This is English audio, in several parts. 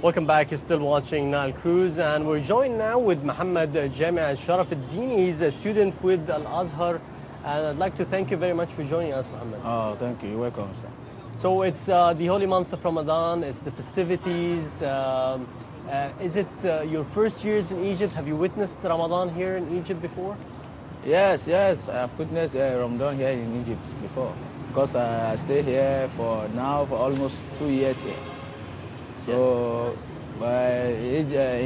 Welcome back. You're still watching Nile Cruise, and we're joined now with Mohamed, Gamy and Sharaf. He's a student with Al-Azhar, and I'd like to thank you very much for joining us, Mohamed. Oh, thank you. You're welcome, sir. So it's the holy month of Ramadan, it's the festivities. Is it your first years in Egypt? Have you witnessed Ramadan here in Egypt before? Yes, I've witnessed Ramadan here in Egypt before, because I stay here for almost 2 years here. So, here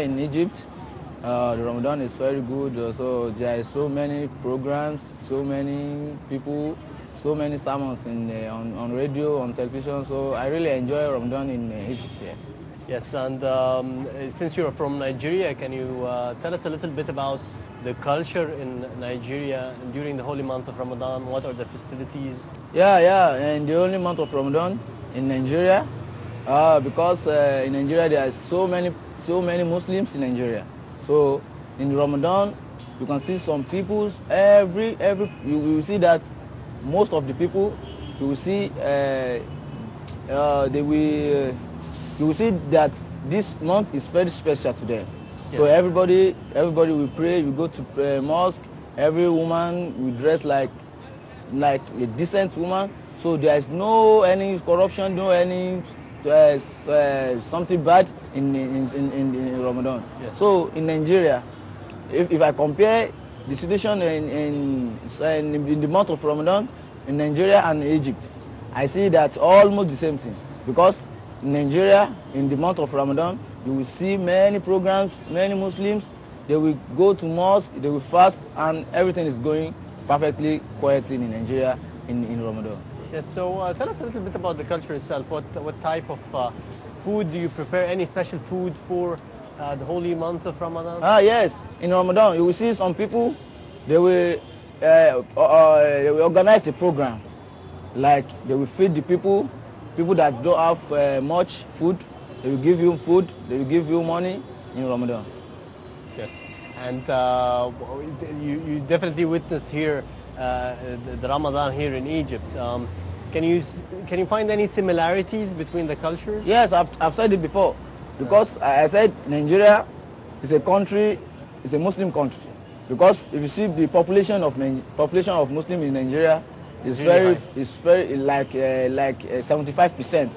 in Egypt, the Ramadan is very good. So there are so many programs, so many people, so many sermons on radio, on television. So I really enjoy Ramadan in Egypt here. Yes, and since you're from Nigeria, can you tell us a little bit about the culture in Nigeria during the holy month of Ramadan? What are the festivities? Yeah, and the holy month of Ramadan in Nigeria, because in Nigeria there are so many Muslims in Nigeria. So in Ramadan, you can see some people. You will see that most of the people, you will see you will see that this month is very special to them. Yeah. So everybody will pray. We go to mosque. Every woman will dress like a decent woman. So there is no any corruption, no any something bad in Ramadan. Yes. So in Nigeria, if I compare the situation in the month of Ramadan in Nigeria and Egypt, I see that almost the same thing. Because in Nigeria, in the month of Ramadan, you will see many programs, many Muslims, they will go to mosque, they will fast, and everything is going perfectly, quietly in Nigeria in Ramadan. Yes, so tell us a little bit about the culture itself. What type of food do you prepare? Any special food for the holy month of Ramadan? Yes, in Ramadan, you will see some people, they will organize a program. Like they will feed the people that don't have much food. They will give you food, they will give you money in Ramadan. Yes, and you definitely witnessed here the Ramadan here in Egypt. Can you find any similarities between the cultures? Yes, I've said it before, because I said Nigeria is a country, it's a Muslim country. Because if you see the population of Muslims in Nigeria, it's very like 75%.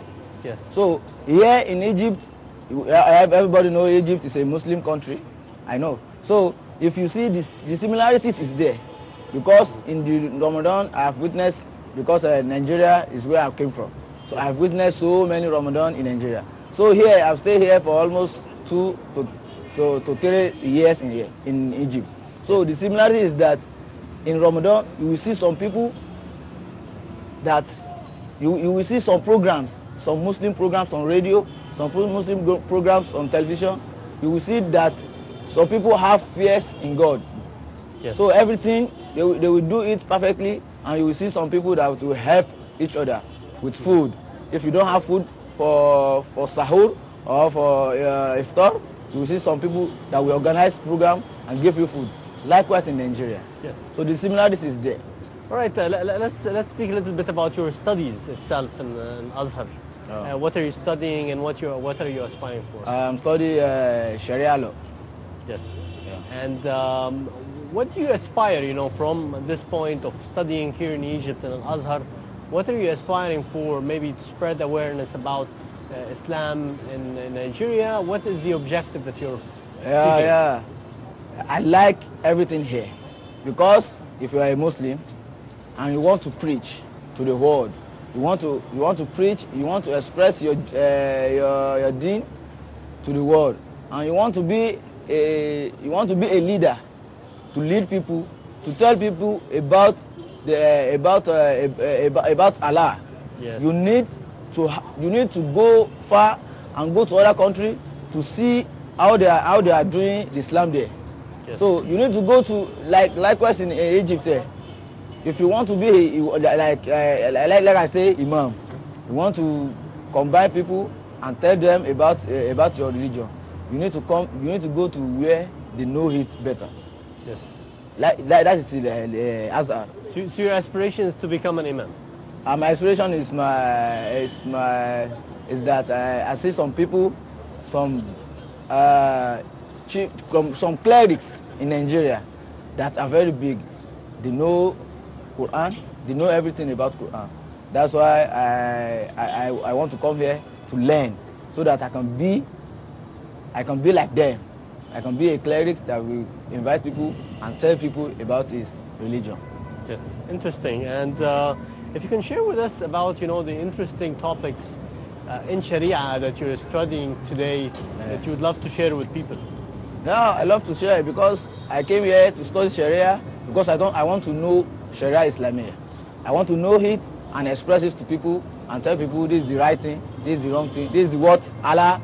Yes. So here in Egypt, everybody knows Egypt is a Muslim country. I know. So if you see this, the similarities is there, because in the Ramadan I've witnessed, because Nigeria is where I came from. So I've witnessed so many Ramadan in Nigeria. So here I've stayed here for almost 2 to 3 years in Egypt. So the similarity is that in Ramadan you will see some people that you will see some programs, some Muslim programs on radio, some Muslim programs on television. You will see that some people have fears in God. Yes. So everything, they will do it perfectly, and you will see some people that will help each other with food. If you don't have food for sahur or for iftar, you will see some people that will organize program and give you food. Likewise in Nigeria. Yes. So the similarities is there. All right, let's speak a little bit about your studies itself in Azhar. Oh. What are you studying, and what are you aspiring for? I'm studying Sharia law. Yes. Yeah. And what do you aspire, from this point of studying here in Egypt and Al-Azhar? What are you aspiring for? Maybe to spread awareness about Islam in Nigeria. What is the objective that you're seeking? Yeah. I like everything here, because if you are a Muslim and you want to preach to the world, you want to preach, you want to express your deen to the world, and you want to be a leader, to lead people, to tell people about Allah. Yes. You need to go far and go to other countries to see how they are doing the Islam there. Yes. So you need to go to likewise in Egypt. If you want to be like I say, imam, you want to combine people and tell them about your religion. You need to go to where they know it better. Yes. That is the Azhar. So your aspiration is to become an imam? My inspiration is that I see some people, some some clerics in Nigeria that are very big. They know Quran. They know everything about Quran. That's why I want to come here to learn, so that I can be like them. I can be a cleric that will invite people and tell people about his religion. Yes, interesting. And if you can share with us about, the interesting topics in Sharia that you're studying today, that you would love to share with people. Yeah, I love to share because I came here to study Sharia because I want to know Sharia Islamia. I want to know it and express it to people and tell people this is the right thing, this is the wrong thing, this is what Allah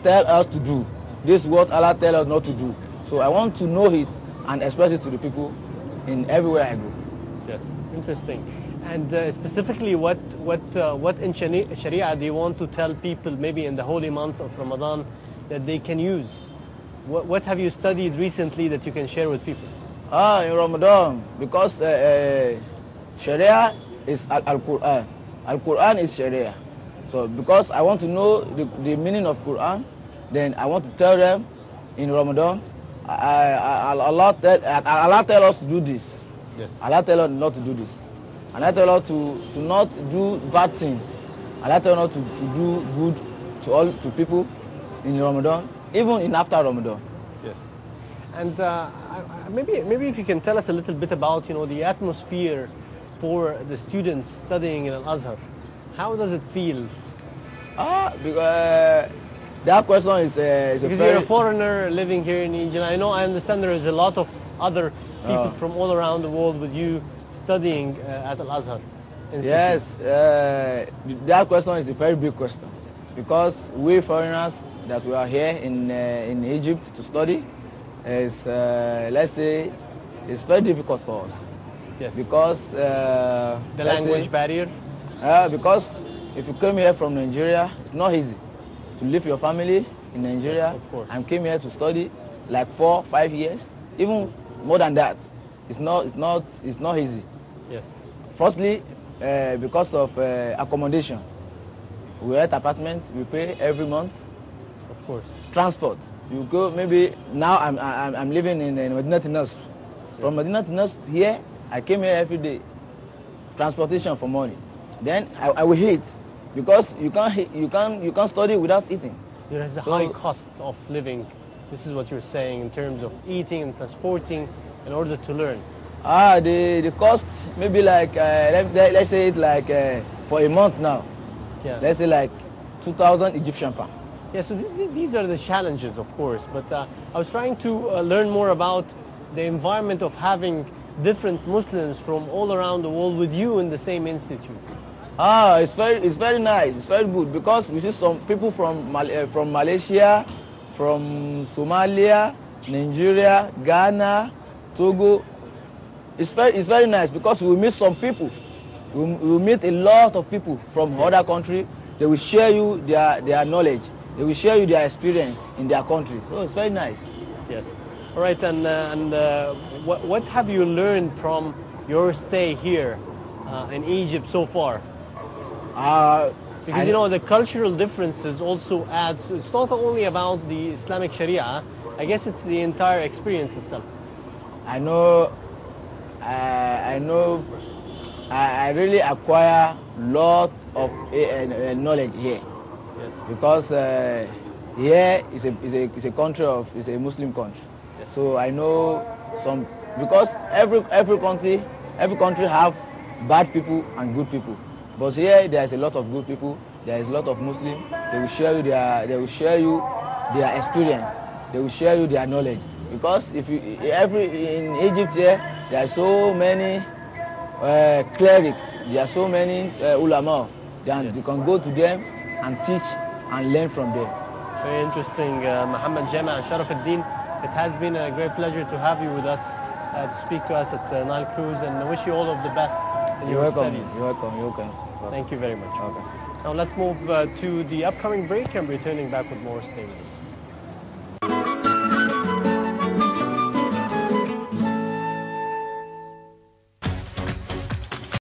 tell us to do, this is what Allah tell us not to do. So I want to know it and express it to the people in everywhere I go. Yes, interesting. And specifically, what in Sharia do you want to tell people, maybe in the holy month of Ramadan, that they can use? What have you studied recently that you can share with people? In Ramadan, because Sharia is Al-Quran. Al-Quran is Sharia. So because I want to know the meaning of Quran, then I want to tell them in Ramadan, Allah tell us to do this. Yes. Allah tell us not to do this. Allah tell us to not do bad things. Allah tell us to do good to people in Ramadan, even in after Ramadan. Yes. And maybe if you can tell us a little bit about the atmosphere for the students studying in Al-Azhar. How does it feel? Because that question is because you're a foreigner living here in Egypt. I understand there is a lot of other people from all around the world with you studying at Al-Azhar Institute. Yes, that question is a very big question because we foreigners that we are here in Egypt to study is let's say it's very difficult for us. Yes. Because the language barrier. Because if you came here from Nigeria, it's not easy to leave your family in Nigeria. Yes, of course. I came here to study like 4-5 years, even more than that. It's not easy. Yes. Firstly, because of accommodation, we rent apartments. We pay every month. Of course. Transport. You go maybe now. I'm living in Medina Nasr. From Medina Nasr here, I came here every day. Transportation for money. Then I will eat because you can't study without eating. There is a high cost of living. This is what you're saying in terms of eating and transporting in order to learn. The cost maybe like let's say it like for a month now. Yeah. Let's say like 2,000 Egyptian pound. Yeah. So these are the challenges, of course. But I was trying to learn more about the environment of having different Muslims from all around the world with you in the same institute. It's very nice. It's very good because we see some people from Malaysia, from Somalia, Nigeria, Ghana, Togo. It's very nice because we meet some people. We meet a lot of people from other countries. They will share you their knowledge. They will share you their experience in their country. So it's very nice. Yes. All right. And what have you learned from your stay here in Egypt so far? Because the cultural differences also adds. It's not only about the Islamic Sharia. I guess it's the entire experience itself. I really acquire lots of knowledge here. Yes. Because here is a country is a Muslim country. Yes. So I know some because every country have bad people and good people. But here there is a lot of good people. There is a lot of Muslims. They will share you their experience. They will share you their knowledge. Because in Egypt here there are so many clerics. There are so many ulama. Then you can go to them and teach and learn from them. Very interesting, Mohamed, Gamy, and Sharaf Eddin. It has been a great pleasure to have you with us, to speak to us at Nile Cruise, and I wish you all of the best in your studies. You're welcome. Thank you very much. Okay. Now let's move to the upcoming break and returning back with more. Stay with us.